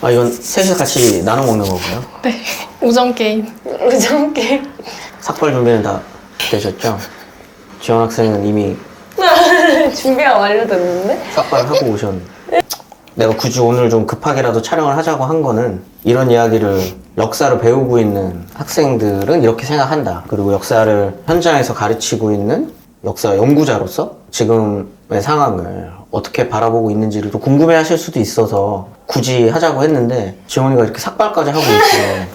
아, 이건 셋이 같이 나눠 먹는 거고요. 네. 우정 게임. 우정 게임. 삭발 준비는 다 되셨죠? 지원 학생은 이미 준비가 완료됐는데? 삭발하고 오셨는데. 내가 굳이 오늘 좀 급하게라도 촬영을 하자고 한 거는 이런 이야기를 역사를 배우고 있는 학생들은 이렇게 생각한다. 그리고 역사를 현장에서 가르치고 있는 역사 연구자로서 지금의 상황을 어떻게 바라보고 있는지를 또 궁금해 하실 수도 있어서 굳이 하자고 했는데 지원이가 이렇게 삭발까지 하고 있어요.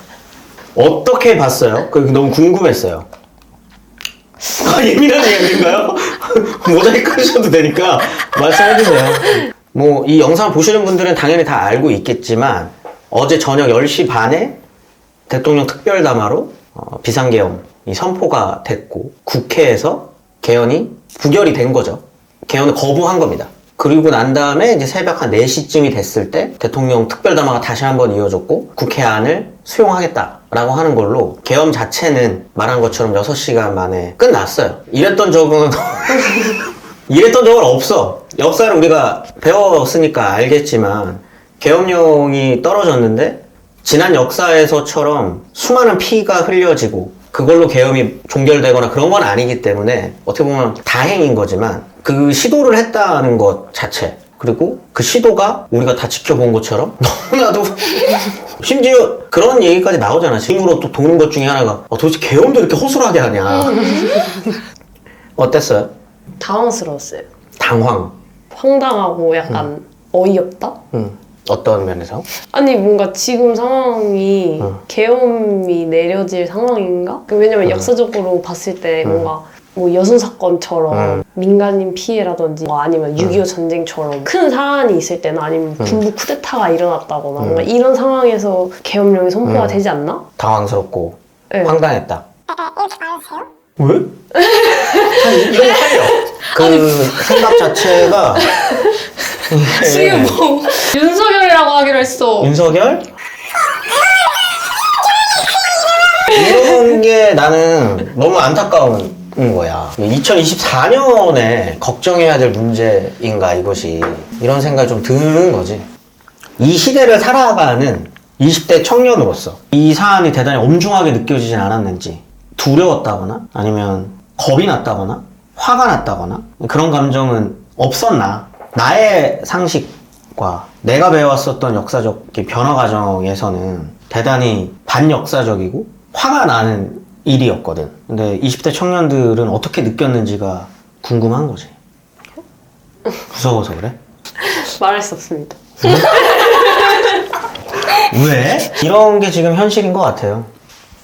어떻게 봤어요? 너무 궁금했어요. 아, 예민한 이야기인가요? 모자이크 하셔도 되니까 말씀해주세요. 뭐 이 영상 보시는 분들은 당연히 다 알고 있겠지만 어제 저녁 10시 반에 대통령 특별담화로 비상계엄이 선포가 됐고 국회에서 개헌이 부결이 된 거죠. 개헌을 거부한 겁니다. 그리고 난 다음에 이제 새벽 한 4시쯤이 됐을 때 대통령 특별담화가 다시 한번 이어졌고 국회안을 수용하겠다라고 하는 걸로 계엄 자체는 말한 것처럼 6시간 만에 끝났어요. 이랬던 적은 없어. 역사를 우리가 배웠으니까 알겠지만 계엄령이 떨어졌는데 지난 역사에서처럼 수많은 피가 흘려지고 그걸로 계엄이 종결되거나 그런 건 아니기 때문에 어떻게 보면 다행인 거지만 그 시도를 했다는 것 자체 그리고 그 시도가 우리가 다 지켜본 것처럼 너무나도 심지어 그런 얘기까지 나오잖아. 지금으로 또 도는 것 중에 하나가 도대체 계엄도 이렇게 허술하게 하냐. 어땠어요? 당황스러웠어요. 당황. 황당하고 약간 어이없다? 어떤 면에서? 아니 뭔가 지금 상황이 계엄이 내려질 상황인가? 왜냐면 역사적으로 봤을 때 뭔가 뭐 여순 사건처럼 민간인 피해라든지 뭐 아니면 6.25 전쟁처럼 큰 사안이 있을 때나 아니면 군부 쿠데타가 일어났다거나 뭔가 이런 상황에서 계엄령이 선포가 되지 않나? 당황스럽고 네. 황당했다. 왜? 이런 거 살려. 그 생각 자체가 지금 뭐 윤석열이라고 하기로 했어. 윤석열? 이런 게 나는 너무 안타까운 거야. 2024년에 걱정해야 될 문제인가 이것이 이런 생각이 좀 드는 거지. 이 시대를 살아가는 20대 청년으로서 이 사안이 대단히 엄중하게 느껴지진 않았는지 두려웠다거나 아니면 겁이 났다거나 화가 났다거나 그런 감정은 없었나. 나의 상식과 내가 배웠었던 역사적 변화 과정에서는 대단히 반역사적이고 화가 나는 일이었거든. 근데 20대 청년들은 어떻게 느꼈는지가 궁금한 거지. 무서워서 그래? 말할 수 없습니다. 왜? 이런 게 지금 현실인 것 같아요.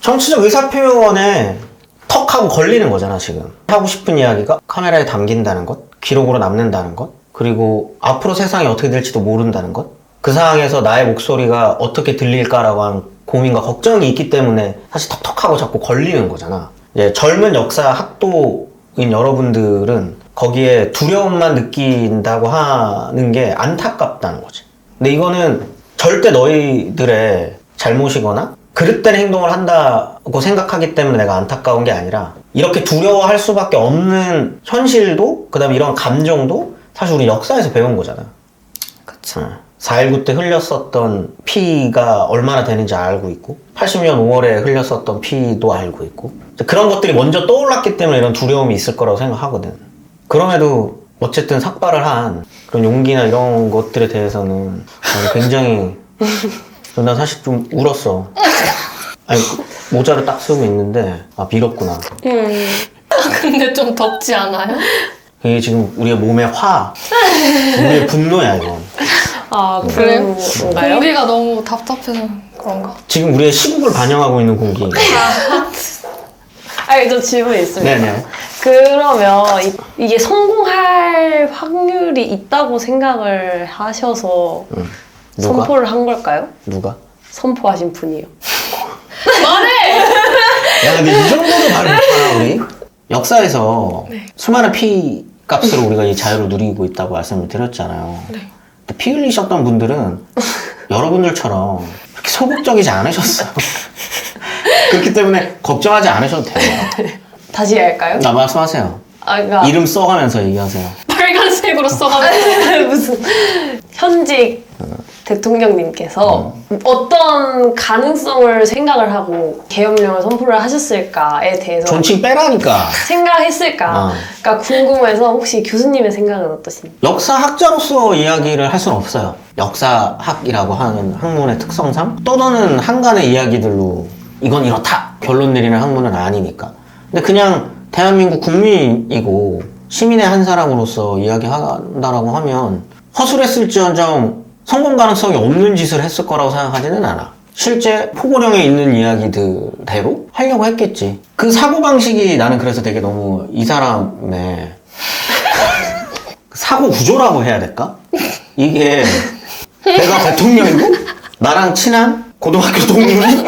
정치적 의사표현에 턱 하고 걸리는 거잖아 지금. 하고 싶은 이야기가 카메라에 담긴다는 것, 기록으로 남는다는 것, 그리고 앞으로 세상이 어떻게 될지도 모른다는 것, 그 상황에서 나의 목소리가 어떻게 들릴까라고 하는 고민과 걱정이 있기 때문에 사실 턱턱하고 자꾸 걸리는 거잖아. 이제 젊은 역사 학도인 여러분들은 거기에 두려움만 느낀다고 하는 게 안타깝다는 거지. 근데 이거는 절대 너희들의 잘못이거나 그릇된 행동을 한다고 생각하기 때문에 내가 안타까운 게 아니라 이렇게 두려워할 수밖에 없는 현실도 그다음에 이런 감정도 사실 우리 역사에서 배운 거잖아. 그쵸. 4.19 때 흘렸었던 피가 얼마나 되는지 알고 있고 80년 5월에 흘렸었던 피도 알고 있고 그런 것들이 먼저 떠올랐기 때문에 이런 두려움이 있을 거라고 생각하거든. 그럼에도 어쨌든 삭발을 한 그런 용기나 이런 것들에 대해서는 굉장히 난 사실 좀 울었어. 아니 모자를 딱 쓰고 있는데 밀었구나. 근데 좀 덥지 않아요? 이게 지금 우리의 몸의 우리의 분노야 이건. 아 그래요? 뭔가요? 공기가 너무 답답해서 그런가? 지금 우리의 시국을 반영하고 있는 공기. 아니 저 질문이 있습니다. 네네. 그러면 이게 성공할 확률이 있다고 생각을 하셔서 누가? 선포를 한 걸까요? 누가? 선포하신 분이요. 말해! 야 근데 이 정도로 말을 못하나 우리? 역사에서 수많은 피 값으로 우리가 이 자유를 누리고 있다고 말씀을 드렸잖아요. 네. 근데 피 흘리셨던 분들은 여러분들처럼 그렇게 소극적이지 않으셨어요. 그렇기 때문에 걱정하지 않으셔도 돼요. 다시 할까요? 나 말씀하세요. 아 그러니까 이름 써가면서 얘기하세요. 빨간색으로 써가지고 무슨 현직 대통령님께서 어떤 가능성을 생각을 하고 계엄령을 선포를 하셨을까에 대해서 존칭 빼라니까. 생각했을까가 궁금해서 혹시 교수님의 생각은 어떠신지? 역사학자로서 이야기를 할 수는 없어요. 역사학이라고 하는 학문의 특성상 떠도는 한간의 이야기들로 이건 이렇다 결론 내리는 학문은 아니니까. 근데 그냥 대한민국 국민이고 시민의 한 사람으로서 이야기한다라고 하면 허술했을지언정 성공 가능성이 없는 짓을 했을 거라고 생각하지는 않아. 실제 포고령에 있는 이야기들대로 하려고 했겠지. 그 사고방식이 나는 그래서 되게 너무 이 사람의 사고 구조라고 해야 될까? 이게 내가 대통령이고 나랑 친한 고등학교 동문이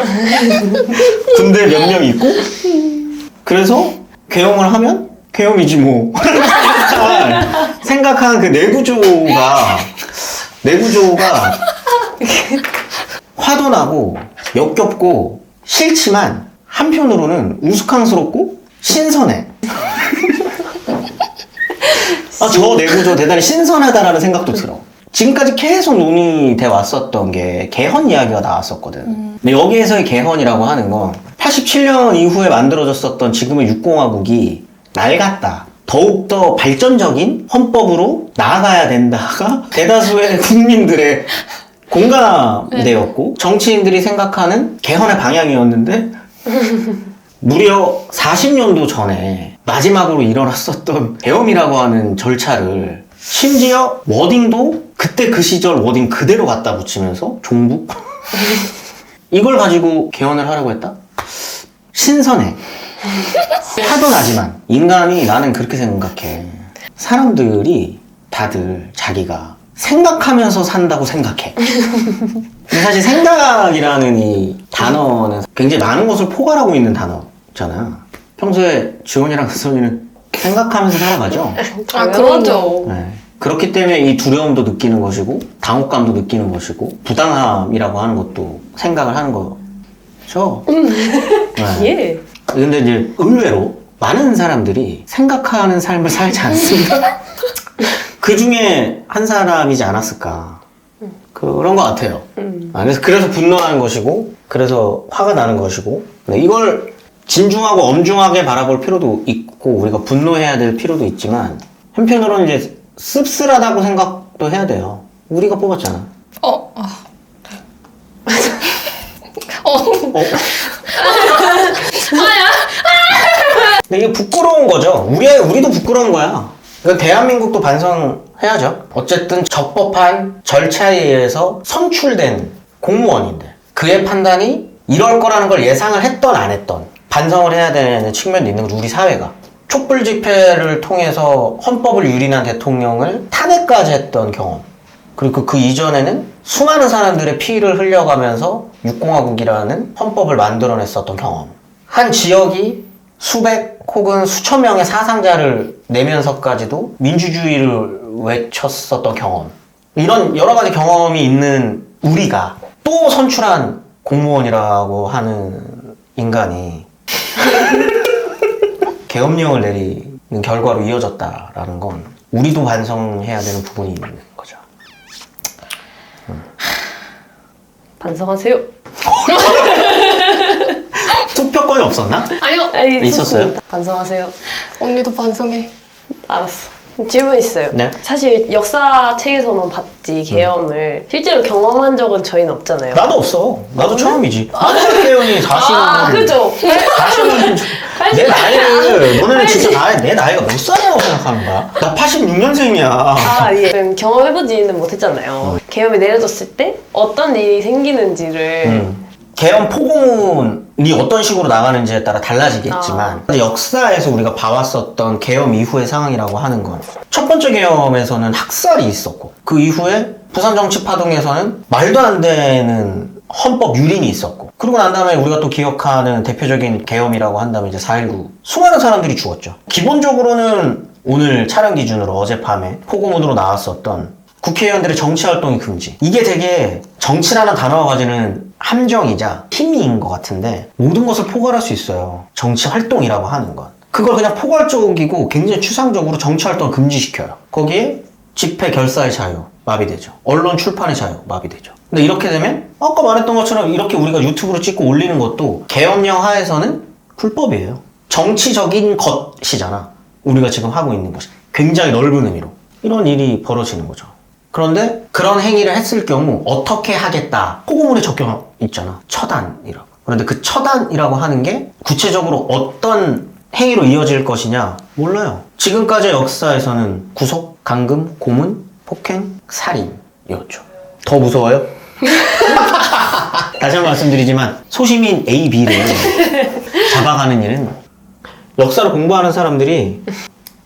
군대 몇 명 있고 그래서 계엄을 하면 계엄이지 뭐 생각한 그 내구조가 화도 나고 역겹고 싫지만 한편으로는 우스꽝스럽고 신선해. 저 내구조 대단히 신선하다라는 생각도 들어. 지금까지 계속 논의돼 왔었던 게 개헌 이야기가 나왔었거든. 근데 여기에서의 개헌이라고 하는 건 87년 이후에 만들어졌었던 지금의 육공화국이 낡았다. 더욱더 발전적인 헌법으로 나아가야 된다가 대다수의 국민들의 공감대였고 정치인들이 생각하는 개헌의 방향이었는데 무려 40년도 전에 마지막으로 일어났었던 계엄이라고 하는 절차를 심지어 워딩도 그때 그 시절 워딩 그대로 갖다 붙이면서 종북? 이걸 가지고 개헌을 하려고 했다? 신선해. 화도 나지만 인간이 나는 그렇게 생각해. 사람들이 다들 자기가 생각하면서 산다고 생각해. 근데 사실 생각이라는 이 단어는 굉장히 많은 것을 포괄하고 있는 단어잖아. 평소에 지원이랑 수선이는 생각하면서 살아가죠. 그러죠. 네. 그렇기 때문에 이 두려움도 느끼는 것이고 당혹감도 느끼는 것이고 부당함이라고 하는 것도 생각을 하는 거죠. 네. 예. 근데 이제 의외로 많은 사람들이 생각하는 삶을 살지 않습니다. 그 중에 한 사람이지 않았을까. 그런 것 같아요. 그래서 분노하는 것이고, 그래서 화가 나는 것이고, 이걸 진중하고 엄중하게 바라볼 필요도 있고, 우리가 분노해야 될 필요도 있지만, 한편으로는 이제 씁쓸하다고 생각도 해야 돼요. 우리가 뽑았잖아. 근데 이게 부끄러운 거죠. 우리도 부끄러운 거야. 그러니까 대한민국도 반성해야죠. 어쨌든 적법한 절차에 의해서 선출된 공무원인데 그의 판단이 이럴 거라는 걸 예상을 했던 안 했던 반성을 해야 되는 측면도 있는 거죠. 우리 사회가. 촛불 집회를 통해서 헌법을 유린한 대통령을 탄핵까지 했던 경험. 그리고 그 이전에는 수많은 사람들의 피를 흘려가면서 육공화국이라는 헌법을 만들어냈었던 경험. 한 지역이 수백 혹은 수천 명의 사상자를 내면서까지도 민주주의를 외쳤었던 경험. 이런 여러 가지 경험이 있는 우리가 또 선출한 공무원이라고 하는 인간이 계엄령을 내리는 결과로 이어졌다라는 건 우리도 반성해야 되는 부분이 있는 거죠. 반성하세요. 투표권이 없었나? 아니요. 있었어요? 반성하세요. 언니도 반성해. 알았어. 질문 있어요. 네. 사실 역사책에서만 봤지 계엄을 실제로 경험한 적은 저희는 없잖아요. 나도 없어. 나도 처음이지. 한국대원이 40년. 아, 그죠? 40년. 내 나이를, 너네는 진짜 내 나이가 몇 살이라고 생각하는 거야? 나 86년생이야. 아, 예. 경험해보지는 못했잖아요. 계엄이 내려졌을 때 어떤 일이 생기는지를 계엄 포고문이 어떤 식으로 나가는지에 따라 달라지겠지만 역사에서 우리가 봐왔었던 계엄 이후의 상황이라고 하는 건 첫 번째 계엄에서는 학살이 있었고 그 이후에 부산정치파동에서는 말도 안 되는 헌법 유린이 있었고 그러고 난 다음에 우리가 또 기억하는 대표적인 계엄이라고 한다면 이제 4.19 수많은 사람들이 죽었죠. 기본적으로는 오늘 촬영 기준으로 어젯밤에 포고문으로 나왔었던 국회의원들의 정치활동이 금지. 이게 되게 정치라는 단어가 가지는 함정이자 힘인 것 같은데 모든 것을 포괄할 수 있어요. 정치활동이라고 하는 건. 그걸 그냥 포괄적이고 굉장히 추상적으로 정치활동을 금지시켜요. 거기에 집회 결사의 자유, 마비되죠. 언론 출판의 자유 마비되죠. 근데 이렇게 되면 아까 말했던 것처럼 이렇게 우리가 유튜브로 찍고 올리는 것도 계엄령 하에서는 불법이에요. 정치적인 것이잖아. 우리가 지금 하고 있는 것이. 굉장히 넓은 의미로. 이런 일이 벌어지는 거죠. 그런데 그런 행위를 했을 경우 어떻게 하겠다. 포고문에 적혀 있잖아. 처단이라고. 그런데 그 처단이라고 하는 게 구체적으로 어떤 행위로 이어질 것이냐 몰라요. 지금까지의 역사에서는 구속, 감금, 고문, 폭행, 살인이었죠. 더 무서워요? 다시 한번 말씀드리지만 소시민 A, B를 잡아가는 일은 역사를 공부하는 사람들이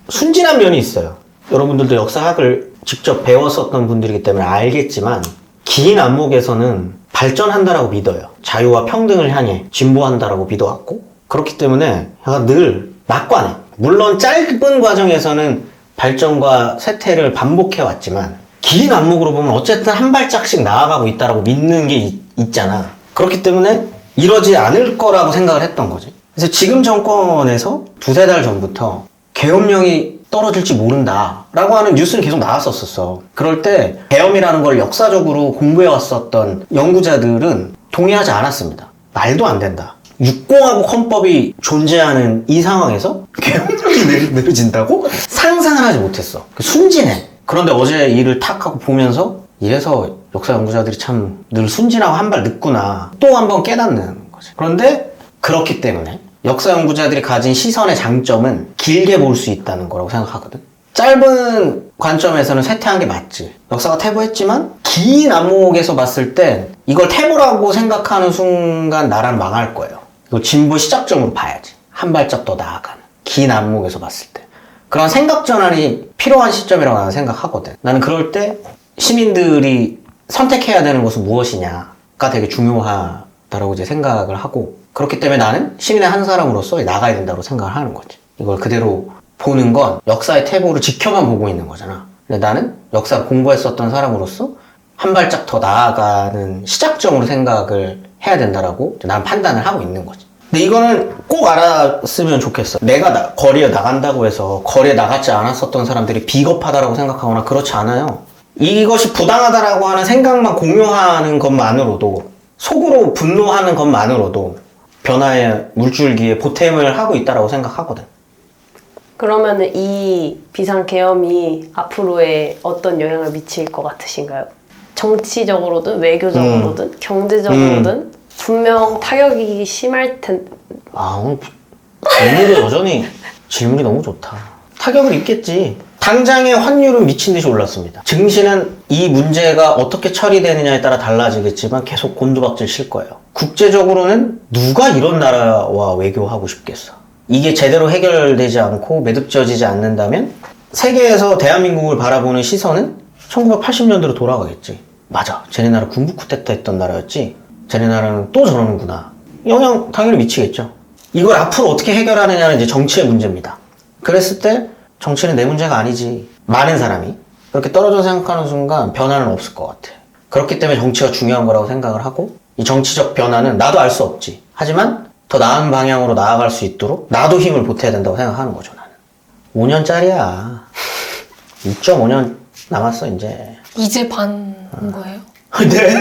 순진한 면이 있어요. 여러분들도 역사학을 직접 배웠었던 분들이기 때문에 알겠지만 긴 안목에서는 발전한다라고 믿어요. 자유와 평등을 향해 진보한다라고 믿어왔고 그렇기 때문에 약간 늘 낙관해. 물론 짧은 과정에서는 발전과 쇠퇴를 반복해왔지만 긴 안목으로 보면 어쨌든 한 발짝씩 나아가고 있다라고 믿는 게 있잖아. 그렇기 때문에 이러지 않을 거라고 생각을 했던 거지. 그래서 지금 정권에서 두세 달 전부터 계엄령이 떨어질지 모른다라고 하는 뉴스는 계속 나왔었어. 그럴 때 계엄이라는 걸 역사적으로 공부해왔었던 연구자들은 동의하지 않았습니다. 말도 안 된다. 육공화국 헌법이 존재하는 이 상황에서 계엄령이 내려진다고? 상상을 하지 못했어. 순진해. 그런데 어제 일을 탁 하고 보면서 이래서 역사 연구자들이 참 늘 순진하고 한 발 늦구나 또 한 번 깨닫는 거지. 그런데 그렇기 때문에 역사 연구자들이 가진 시선의 장점은 길게 볼 수 있다는 거라고 생각하거든. 짧은 관점에서는 쇠퇴한 게 맞지. 역사가 퇴보했지만 긴 안목에서 봤을 땐 이걸 퇴보라고 생각하는 순간 나라는 망할 거예요. 이거 진보 시작점으로 봐야지. 한 발짝 더 나아가는. 긴 안목에서 봤을 때. 그런 생각 전환이 필요한 시점이라고 나는 생각하거든. 나는 그럴 때 시민들이 선택해야 되는 것은 무엇이냐가 되게 중요하다고 이제 생각을 하고 그렇기 때문에 나는 시민의 한 사람으로서 나가야 된다고 생각을 하는 거지. 이걸 그대로 보는 건 역사의 퇴보를 지켜만 보고 있는 거잖아. 근데 나는 역사를 공부했었던 사람으로서 한 발짝 더 나아가는 시작점으로 생각을 해야 된다라고 난 판단을 하고 있는 거지. 근데 이거는 꼭 알았으면 좋겠어. 내가 거리에 나간다고 해서 거리에 나갔지 않았었던 사람들이 비겁하다라고 생각하거나 그렇지 않아요. 이것이 부당하다라고 하는 생각만 공유하는 것만으로도 속으로 분노하는 것만으로도 변화의 물줄기에 보탬을 하고 있다라고 생각하거든. 그러면은 이 비상계엄이 앞으로의 어떤 영향을 미칠 것 같으신가요? 정치적으로든 외교적으로든 경제적으로든 분명 타격이 심할 텐데. 오늘 오늘도 여전히 질문이 너무 좋다. 타격을 입겠지. 당장의 환율은 미친 듯이 올랐습니다. 증시는 이 문제가 어떻게 처리되느냐에 따라 달라지겠지만 계속 곤두박질 칠 거예요. 국제적으로는 누가 이런 나라와 외교하고 싶겠어. 이게 제대로 해결되지 않고 매듭지어지지 않는다면 세계에서 대한민국을 바라보는 시선은 1980년대로 돌아가겠지. 맞아. 쟤네 나라 군부 쿠데타 했던 나라였지. 쟤네 나라는 또 저러는구나. 영향 당연히 미치겠죠. 이걸 앞으로 어떻게 해결하느냐는 이제 정치의 문제입니다. 그랬을 때 정치는 내 문제가 아니지. 많은 사람이 그렇게 떨어져 생각하는 순간 변화는 없을 것 같아. 그렇기 때문에 정치가 중요한 거라고 생각을 하고 이 정치적 변화는 나도 알 수 없지. 하지만 더 나은 방향으로 나아갈 수 있도록 나도 힘을 보태야 된다고 생각하는 거죠. 나는 5년짜리야 6.5년 남았어 이제. 이제 반 거예요? 네.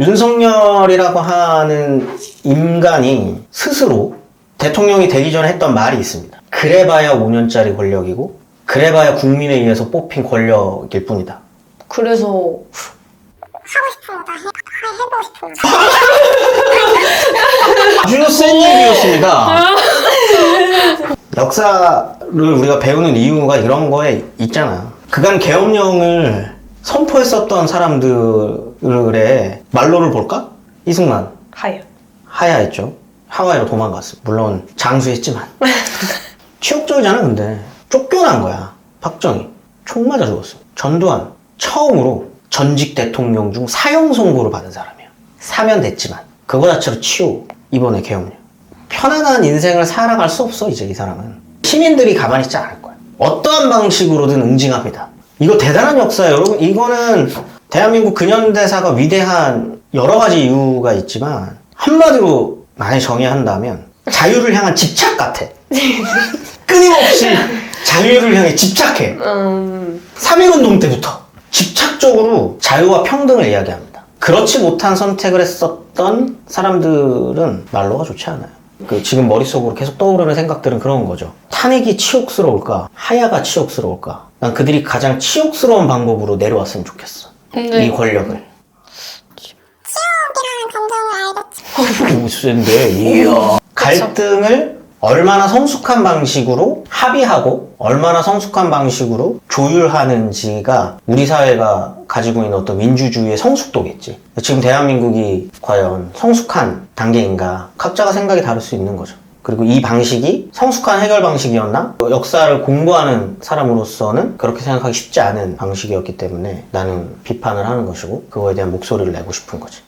윤석열이라고 하는 인간이 스스로 대통령이 되기 전에 했던 말이 있습니다. 그래봐야 5년짜리 권력이고 그래봐야 국민에 의해서 뽑힌 권력일 뿐이다. 그래서 해보고 싶은 아주 센 얘기였습니다. 역사를 우리가 배우는 이유가 이런 거에 있잖아. 그간 계엄령을 선포했었던 사람들의 말로를 볼까? 이승만 하야했죠. 하와이로 도망갔어. 물론 장수했지만 치욕적이잖아. 근데 쫓겨난 거야. 박정희 총 맞아 죽었어. 전두환 처음으로 전직 대통령 중 사형 선고를 받은 사람이야. 사면됐지만 그거 자체로 치욕. 이번에 계엄령. 편안한 인생을 살아갈 수 없어. 이제 이 사람은 시민들이 가만히 있지 않을 거야. 어떠한 방식으로든 응징합니다. 이거 대단한 역사예요. 여러분 이거는 대한민국 근현대사가 위대한 여러 가지 이유가 있지만 한마디로 많이 정의한다면 자유를 향한 집착 같아. 끊임없이 자유를 향해 집착해. 3.1운동 때부터 집착적으로 자유와 평등을 이야기합니다. 그렇지 못한 선택을 했었던 사람들은 말로가 좋지 않아요. 지금 머릿속으로 계속 떠오르는 생각들은 그런 거죠. 탄핵이 치욕스러울까? 하야가 치욕스러울까? 난 그들이 가장 치욕스러운 방법으로 내려왔으면 좋겠어. 네. 이 권력을. 치욕이라는 감정을 알겠지. 무슨데? 이야. 갈등을 얼마나 성숙한 방식으로 합의하고 얼마나 성숙한 방식으로 조율하는지가 우리 사회가 가지고 있는 어떤 민주주의의 성숙도겠지. 지금 대한민국이 과연 성숙한 단계인가? 각자가 생각이 다를 수 있는 거죠. 그리고 이 방식이 성숙한 해결 방식이었나? 역사를 공부하는 사람으로서는 그렇게 생각하기 쉽지 않은 방식이었기 때문에 나는 비판을 하는 것이고 그거에 대한 목소리를 내고 싶은 거지.